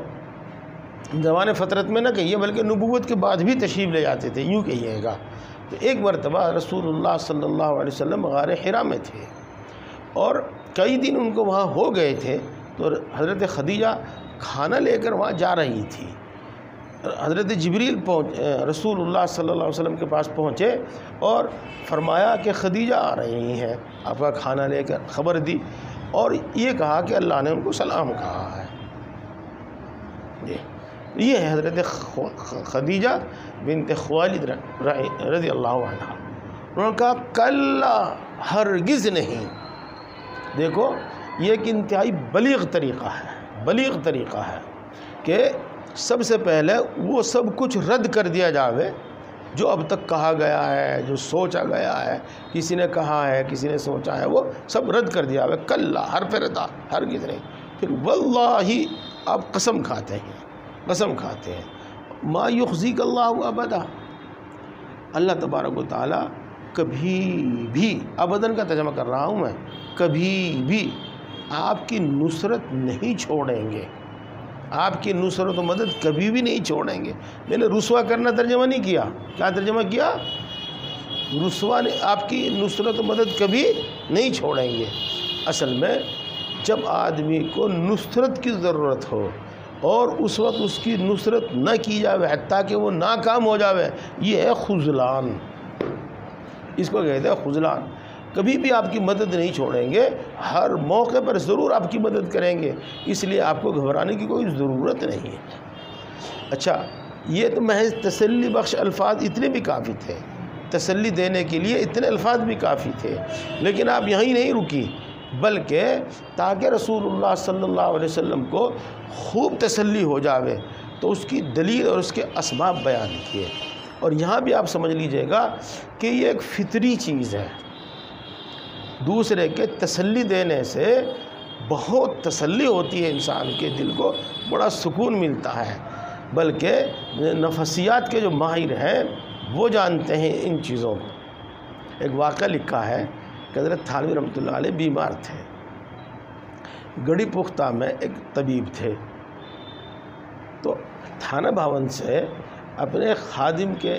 زمان فترت میں نہ کہیے بلکہ نبوت کے بعد بھی تشریف لے جاتے تھے، یوں کہیے گا۔ تو ایک مرتبہ رسول اللہ صلی اللہ علیہ وسلم غار حرا میں تھے اور کئی دن ان کو وہاں ہو گئے تھے، تو حضرت خدیجہ کھانا لے کر وہاں جا رہی تھی۔ حضرت جبریل رسول اللہ صلی اللہ علیہ وسلم کے پاس پہنچے اور فرمایا کہ خدیجہ آ رہی ہیں، آپ کا کھانا لے کر خبر دی، اور یہ کہا کہ اللہ نے ان کو سلام کہا ہے۔ یہ ہے حضرت خدیجہ بنت خویلد رضی اللہ عنہ۔ انہوں نے کہا کلا، ہرگز نہیں۔ دیکھو یہ ایک انتہائی بلیغ طریقہ ہے، بلیغ طریقہ ہے کہ سب سے پہلے وہ سب کچھ رد کر دیا جاوے جو اب تک کہا گیا ہے، جو سوچا گیا ہے، کسی نے کہا ہے، کسی نے سوچا ہے، وہ سب رد کر دیا جاوے۔ کلا، حرف ردا، ہرگز نہیں۔ پھر واللہ، آپ قسم کھاتے ہیں، قسم کھاتے ہیں، ما یخزیک اللہ ابدا، اللہ تبارک و تعالیٰ کبھی بھی، ابداً کا ترجمہ کر رہا ہوں میں، کبھی بھی آپ کی نصرت نہیں چھوڑیں گے، آپ کی نصرت و مدد کبھی بھی نہیں چھوڑیں گے۔ میں نے رسوا کرنا ترجمہ نہیں کیا، کیا ترجمہ کیا؟ رسوا نے آپ کی نصرت و مدد کبھی نہیں چھوڑیں گے۔ اصل میں جب آدمی کو نصرت کی ضرورت ہو اور اس وقت اس کی نصرت نہ کی جاوے حتیٰ کہ وہ ناکام ہو جاوے، یہ ہے خذلان، اس کو کہتے ہیں خذلان۔ کبھی بھی آپ کی مدد نہیں چھوڑیں گے، ہر موقع پر ضرور آپ کی مدد کریں گے، اس لیے آپ کو گھبرانے کی کوئی ضرورت نہیں ہے۔ اچھا، یہ تو محض تسلی بخش الفاظ اتنے بھی کافی تھے، تسلی دینے کے لیے اتنے الفاظ بھی کافی تھے، لیکن آپ یہیں نہیں رکی، بلکہ تاکہ رسول اللہ صلی اللہ علیہ وسلم کو خوب تسلی ہو جاوے تو اس کی دلیل اور اس کے اسباب بیان کیے۔ اور یہاں بھی آپ سمجھ لیجئے گا کہ یہ ایک فطری چیز ہے، دوسرے کے تسلی دینے سے بہت تسلی ہوتی ہے انسان کے دل کو، بڑا سکون ملتا ہے، بلکہ نفسیات کے جو ماہر ہیں وہ جانتے ہیں ان چیزوں کو۔ ایک واقعہ لکھا ہے کہ حضرت تھانوی رحمۃ اللہ علیہ بیمار تھے، گڑھی پختہ میں ایک طبیب تھے، تو تھانہ بھون سے اپنے خادم کے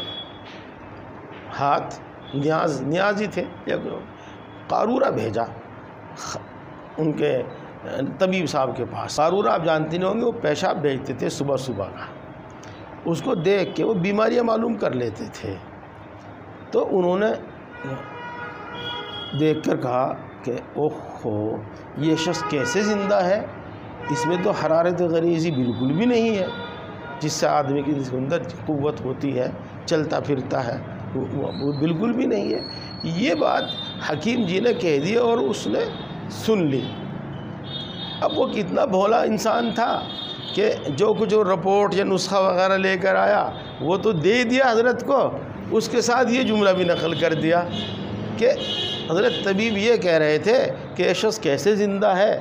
ہاتھ نیازی تھے، ایک قارورہ بھیجا ان کے طبیب صاحب کے پاس۔ قارورہ آپ جانتے نہیں ہوں گے، وہ پیشاب بھیجتے تھے صبح صبح کا، اس کو دیکھ کے وہ بیماریاں معلوم کر لیتے تھے۔ تو انہوں نے دیکھ کر کہا کہ اوہو یہ شخص کیسے زندہ ہے، اس میں تو حرارت غریزی بالکل بھی نہیں ہے، جس سے آدمی کی اندر قوت ہوتی ہے، چلتا پھرتا ہے، وہ بالکل بھی نہیں ہے۔ یہ بات حکیم جی نے کہہ دی اور اس نے سن لی۔ اب وہ کتنا بھولا انسان تھا کہ جو کچھ رپورٹ یا نسخہ وغیرہ لے کر آیا وہ تو دے دیا حضرت کو، اس کے ساتھ یہ جملہ بھی نقل کر دیا کہ حضرت طبیب یہ کہہ رہے تھے کہ یہ شخص کیسے زندہ ہے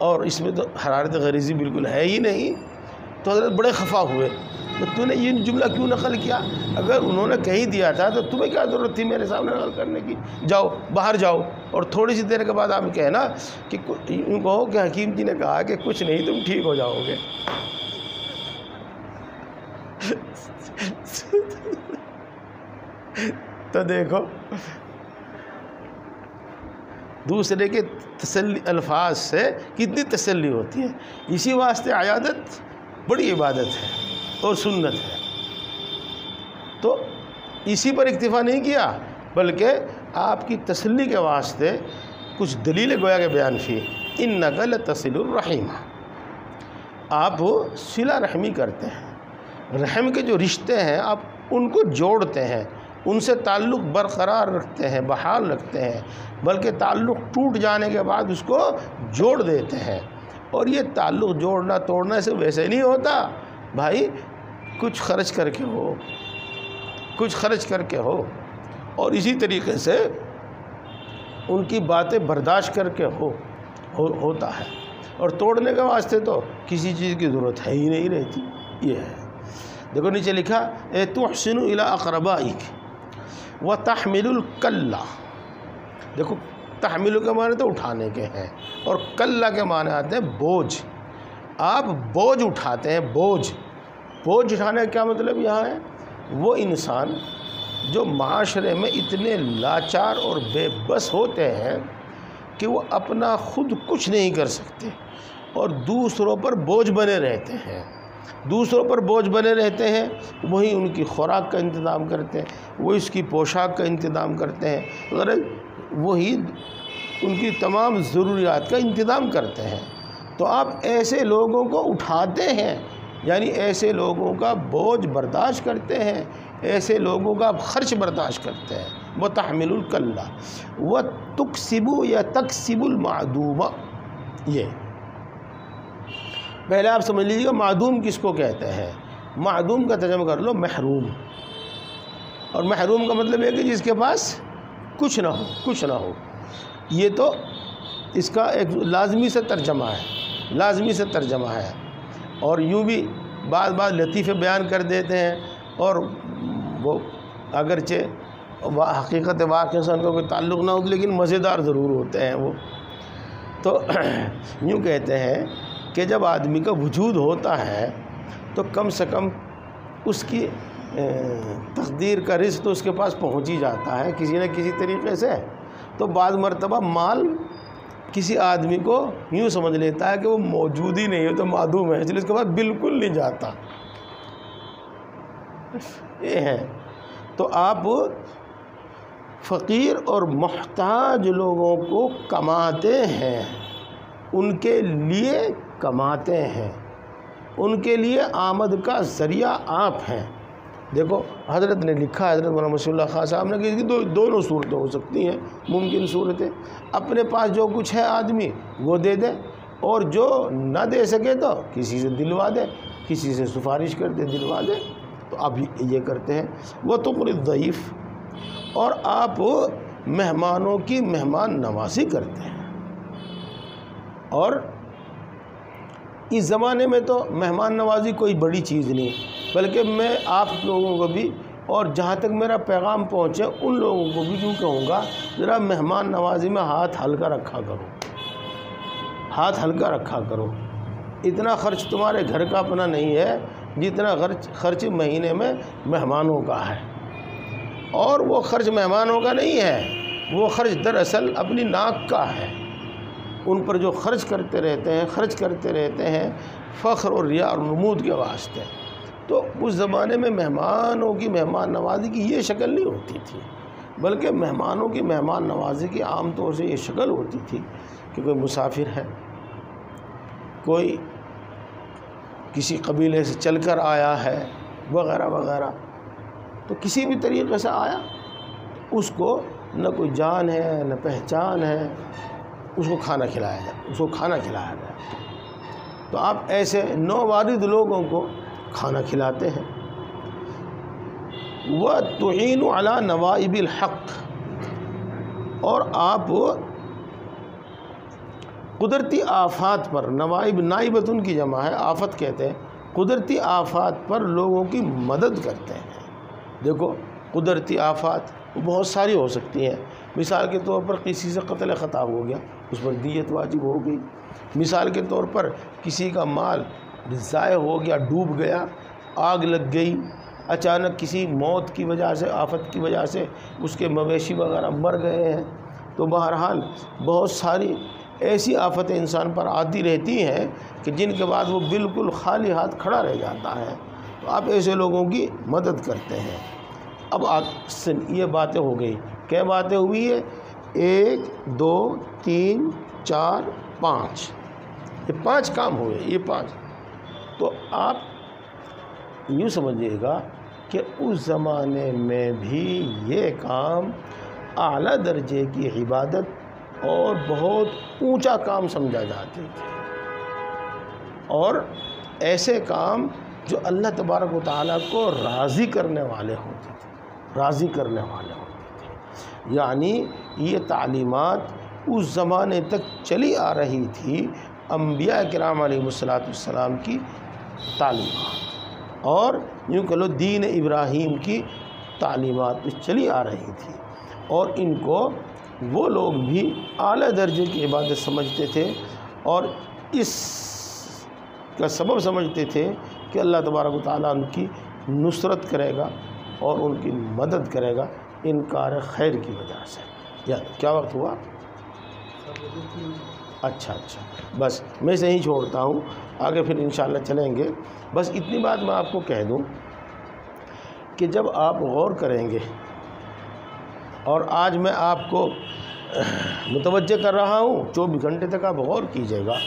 اور اس میں تو حرارت غریزی بالکل ہے ہی نہیں۔ تو حضرت بڑے خفا ہوئے، تو نے یہ جملہ کیوں نقل کیا؟ اگر انہوں نے کہی دیا تھا تو تمہیں کیا ضرورت تھی میرے سامنے نقل کرنے کی؟ جاؤ باہر جاؤ، اور تھوڑی سی دیر کے بعد آپ کہنا کہ یوں کہو کہ حکیم جی نے کہا کہ کچھ نہیں، تم ٹھیک ہو جاؤ گے۔ تو دیکھو دوسرے کے تسلی الفاظ سے کتنی تسلی ہوتی ہے۔ اسی واسطے عیادت بڑی عبادت ہے اور سنت ہے۔ تو اسی پر اکتفا نہیں کیا، بلکہ آپ کی تسلی کے واسطے کچھ دلیل گویا کے بیان کی۔ اِنَّکَ لَتَصِلُ الرَّحِیمَ، آپ صلہ رحمی کرتے ہیں، رحم کے جو رشتے ہیں آپ ان کو جوڑتے ہیں، ان سے تعلق برقرار رکھتے ہیں، بحال رکھتے ہیں، بلکہ تعلق ٹوٹ جانے کے بعد اس کو جوڑ دیتے ہیں۔ اور یہ تعلق جوڑنا توڑنا سے ویسے نہیں ہوتا بھائی، کچھ خرچ کر کے ہو، کچھ خرچ کر کے ہو، اور اسی طریقے سے ان کی باتیں برداشت کر کے ہوتا ہے۔ اور توڑنے کے واسطے تو کسی چیز کی ضرورت ہے ہی نہیں رہتی۔ یہ ہے، دیکھو نیچے لکھا اے تحسن الی اقربائک وتحمل الکلہ۔ دیکھو تحمل کے معنی تو اٹھانے کے ہیں، اور کلہ کے معنی آتے ہیں بوجھ۔ آپ بوجھ اٹھاتے ہیں، بوجھ اٹھانے کا کیا مطلب یہاں ہے؟ وہ انسان جو معاشرے میں اتنے لاچار اور بے بس ہوتے ہیں کہ وہ اپنا خود کچھ نہیں کر سکتے اور دوسروں پر بوجھ بنے رہتے ہیں، وہی ان کی خوراک کا انتظام کرتے ہیں، وہ اس کی پوشاک کا انتظام کرتے ہیں، غرض وہی ان کی تمام ضروریات کا انتظام کرتے ہیں۔ تو آپ ایسے لوگوں کو اٹھاتے ہیں، یعنی ایسے لوگوں کا بوجھ برداشت کرتے ہیں، ایسے لوگوں کا آپ خرچ برداشت کرتے ہیں۔ وَتَحْمِلُ الْكَلَّ وَتُكْسِبُ یا تَكْسِبُ الْمَعْدُومَ۔ یہ پہلے آپ سمجھ لیجیے گا معدوم کس کو کہتے ہیں۔ معدوم کا ترجمہ کر لو محروم، اور محروم کا مطلب ہے کہ جس کے پاس کچھ نہ ہو۔ یہ تو اس کا ایک لازمی سے ترجمہ ہے، اور یوں بھی بعض لطیفے بیان کر دیتے ہیں، اور وہ اگرچہ حقیقت واقعہ سے ان کا کوئی تعلق نہ ہو لیکن مزیدار ضرور ہوتے ہیں وہ۔ تو یوں کہتے ہیں کہ جب آدمی کا وجود ہوتا ہے تو کم سے کم اس کی تقدیر کا رزق تو اس کے پاس پہنچ ہی جاتا ہے کسی نہ کسی طریقے سے۔ تو بعض مرتبہ مال کسی آدمی کو یوں سمجھ لیتا ہے کہ وہ موجود ہی نہیں ہے، تو معدوم ہے، اس لیے اس کے پاس بالکل نہیں جاتا۔ یہ ہے، تو آپ فقیر اور محتاج لوگوں کو کماتے ہیں، ان کے لیے کماتے ہیں، ان کے لیے آمد کا ذریعہ آپ ہیں۔ دیکھو حضرت نے لکھا، حضرت مولانا مسیح اللہ خان صاحب نے کہ دونوں صورتیں ہو سکتی ہیں، ممکن صورتیں، اپنے پاس جو کچھ ہے آدمی وہ دے دے، اور جو نہ دے سکے تو کسی سے دلوا دے، کسی سے سفارش کر دے دلوا دے۔ تو آپ یہ کرتے ہیں۔ وَتُقْرِ الضَّيْفَ، اور آپ مہمانوں کی مہمان نوازی کرتے ہیں، اور اس زمانے میں تو مہمان نوازی کوئی بڑی چیز نہیں، بلکہ میں آپ لوگوں کو بھی اور جہاں تک میرا پیغام پہنچے ان لوگوں کو بھی کیوں کہوں گا، ذرا مہمان نوازی میں ہاتھ ہلکا رکھا کرو، ہاتھ ہلکا رکھا کرو۔ اتنا خرچ تمہارے گھر کا اپنا نہیں ہے جتنا خرچ مہینے میں مہمانوں کا ہے، اور وہ خرچ مہمانوں کا نہیں ہے، وہ خرچ دراصل اپنی ناک کا ہے۔ ان پر جو خرچ کرتے رہتے ہیں فخر اور ریا اور نمود کے واسطے۔ تو اس زمانے میں مہمانوں کی مہمان نوازی کی یہ شکل نہیں ہوتی تھی، بلکہ مہمانوں کی مہمان نوازی کی عام طور سے یہ شکل ہوتی تھی کہ کوئی مسافر ہے، کوئی کسی قبیلے سے چل کر آیا ہے وغیرہ وغیرہ، تو کسی بھی طریقے سے آیا، اس کو نہ کوئی جان ہے نہ پہچان ہے، اس کو کھانا کھلایا جائے، تو آپ ایسے نووارد لوگوں کو کھانا کھلاتے ہیں۔ وَتُعِينُ عَلَى نَوَائِبِ الْحَقِّ، اور آپ قدرتی آفات پر، نوائب نائبتن کی جمع ہے، آفت کہتے ہیں، قدرتی آفات پر لوگوں کی مدد کرتے ہیں۔ دیکھو قدرتی آفات بہت ساری ہو سکتی ہیں، مثال کے طور پر کسی سے قتل خطا ہو گیا، اس پر دیت واجب ہو گئی۔ مثال کے طور پر کسی کا مال ضائع ہو گیا، ڈوب گیا، آگ لگ گئی، اچانک کسی موت کی وجہ سے، آفت کی وجہ سے اس کے مویشی وغیرہ مر گئے ہیں، تو بہرحال بہت ساری ایسی آفتیں انسان پر آتی رہتی ہیں کہ جن کے بعد وہ بالکل خالی ہاتھ کھڑا رہ جاتا ہے، تو آپ ایسے لوگوں کی مدد کرتے ہیں۔ اب یہ باتیں ہو گئی، کیا باتیں ہوئی ہے؟ 1 2 3 4 5، یہ 5 کام ہوئے، یہ 5۔ تو آپ یوں سمجھیے گا کہ اس زمانے میں بھی یہ کام اعلیٰ درجے کی عبادت اور بہت اونچا کام سمجھا جاتے تھے، اور ایسے کام جو اللہ تبارک و تعالیٰ کو راضی کرنے والے ہوتے تھے، یعنی یہ تعلیمات اس زمانے تک چلی آ رہی تھی، انبیاء کرام علیہ السلام کی تعلیمات، اور یوں کہ لو دین ابراہیم کی تعلیمات چلی آ رہی تھی، اور ان کو وہ لوگ بھی اعلیٰ درجے کی عبادت سمجھتے تھے، اور اس کا سبب سمجھتے تھے کہ اللہ تبارک و تعالیٰ ان کی نصرت کرے گا اور ان کی مدد کرے گا انکار خیر کی وجہ سے۔ یا کیا وقت ہوا؟ اچھا، بس میں اسے ہی چھوڑتا ہوں، آگے پھر انشاءاللہ چلیں گے۔ بس اتنی بات میں آپ کو کہہ دوں کہ جب آپ غور کریں گے، اور آج میں آپ کو متوجہ کر رہا ہوں، 24 گھنٹے تک آپ غور کیجئے گا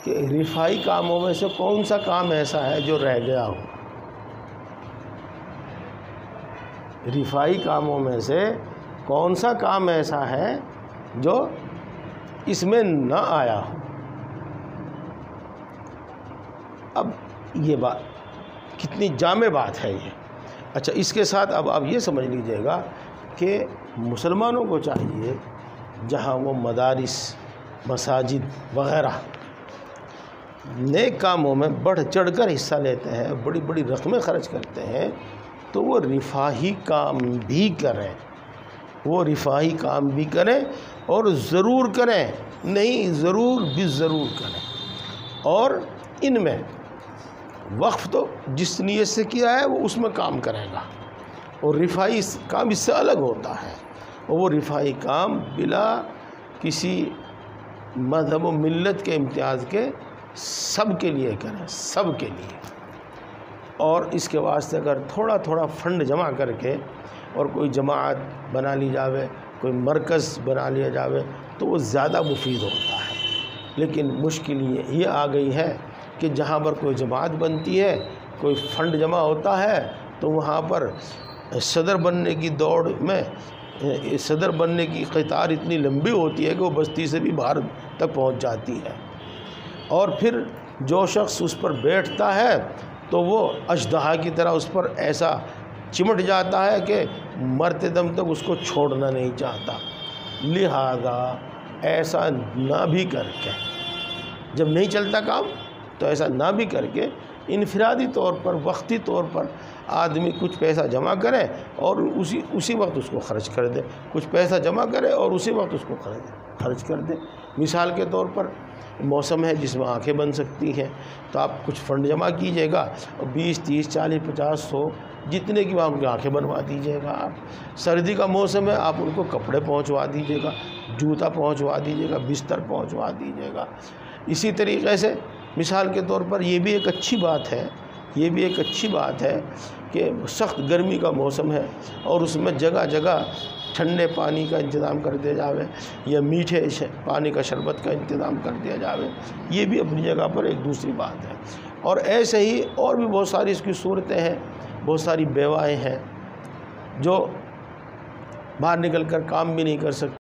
کہ رفاہی کاموں میں سے کون سا کام ایسا ہے جو رہ گیا ہو؟ رفاہی کاموں میں سے کون سا کام ایسا ہے جو اس میں نہ آیا ہو؟ اب یہ بات کتنی جامع بات ہے یہ۔ اچھا، اس کے ساتھ اب آپ یہ سمجھ لیجئے گا کہ مسلمانوں کو چاہیے جہاں وہ مدارس، مساجد وغیرہ نیک کاموں میں بڑھ چڑھ کر حصہ لیتے ہیں، بڑی بڑی رقمیں خرچ کرتے ہیں، تو وہ رفاہی کام بھی کریں، اور ضرور کریں، نہیں ضرور بھی ضرور کریں۔ اور ان میں وقف تو جس نیت سے کیا ہے وہ اس میں کام کرے گا، اور رفاہی کام اس سے الگ ہوتا ہے، اور وہ رفاہی کام بلا کسی مذہب و ملت کے امتیاز کے سب کے لیے کریں، سب کے لیے۔ اور اس کے واسطے اگر تھوڑا تھوڑا فنڈ جمع کر کے اور کوئی جماعت بنا لی جاوے، کوئی مرکز بنا لیا جاوے، تو وہ زیادہ مفید ہوتا ہے۔ لیکن مشکل یہ آ گئی ہے کہ جہاں پر کوئی جماعت بنتی ہے، کوئی فنڈ جمع ہوتا ہے، تو وہاں پر صدر بننے کی دوڑ میں صدر بننے کی قطار اتنی لمبی ہوتی ہے کہ وہ بستی سے بھی باہر تک پہنچ جاتی ہے، اور پھر جو شخص اس پر بیٹھتا ہے تو وہ اژدہا کی طرح اس پر ایسا چمٹ جاتا ہے کہ مرتے دم تک اس کو چھوڑنا نہیں چاہتا۔ لہذا ایسا نہ بھی کر کے جب نہیں چلتا کام تو ایسا نہ بھی کر کے انفرادی طور پر وقتی طور پر آدمی کچھ پیسہ جمع کرے اور اسی وقت اس کو خرچ کر دے، کچھ پیسہ جمع کرے اور اسی وقت اس کو خرچ کر دے۔ مثال کے طور پر موسم ہے جس میں آنکھیں بن سکتی ہیں، تو آپ کچھ فنڈ جمع کیجیے گا اور 20 30 40 50 100 جتنے کی وہاں کی آنکھیں بنوا دیجیے گا آپ۔ سردی کا موسم ہے، آپ ان کو کپڑے پہنچوا دیجیے گا، جوتا پہنچوا دیجیے گا، بستر پہنچوا دیجیے گا۔ اسی طریقے سے مثال کے طور پر یہ بھی ایک اچھی بات ہے کہ سخت گرمی کا موسم ہے اور اس میں جگہ جگہ ٹھنڈے پانی کا انتظام کر دیا جاوے یا میٹھے پانی کا شربت کا انتظام کر دیا جاوے، یہ بھی اپنی جگہ پر ایک دوسری بات ہے۔ اور ایسے ہی اور بھی بہت ساری اس کی صورتیں ہیں، بہت ساری بیوائیں ہیں جو باہر نکل کر کام بھی نہیں کر سکتی۔